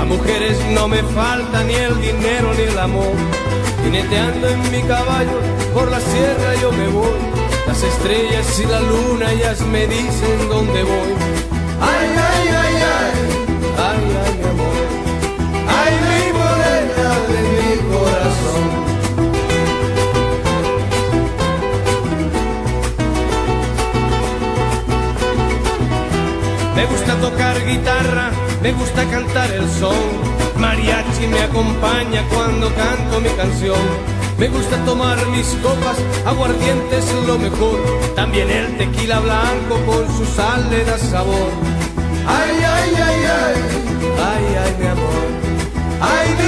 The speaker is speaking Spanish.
A mujeres no me falta ni el dinero ni el amor. Jineteando en mi caballo por la sierra yo me voy. Las estrellas y la luna ellas me dicen dónde voy. Ay, ay, ay, ay, ay, ay, mi amor. Ay, mi morena de mi corazón. Me gusta tocar guitarra, me gusta cantar el son. Mariachi me acompaña cuando canto mi canción. Me gusta tomar mis copas, aguardiente es lo mejor. También el tequila blanco con su sal le da sabor. Ay, ay, ay, ay, ay, ay, mi amor. Ay,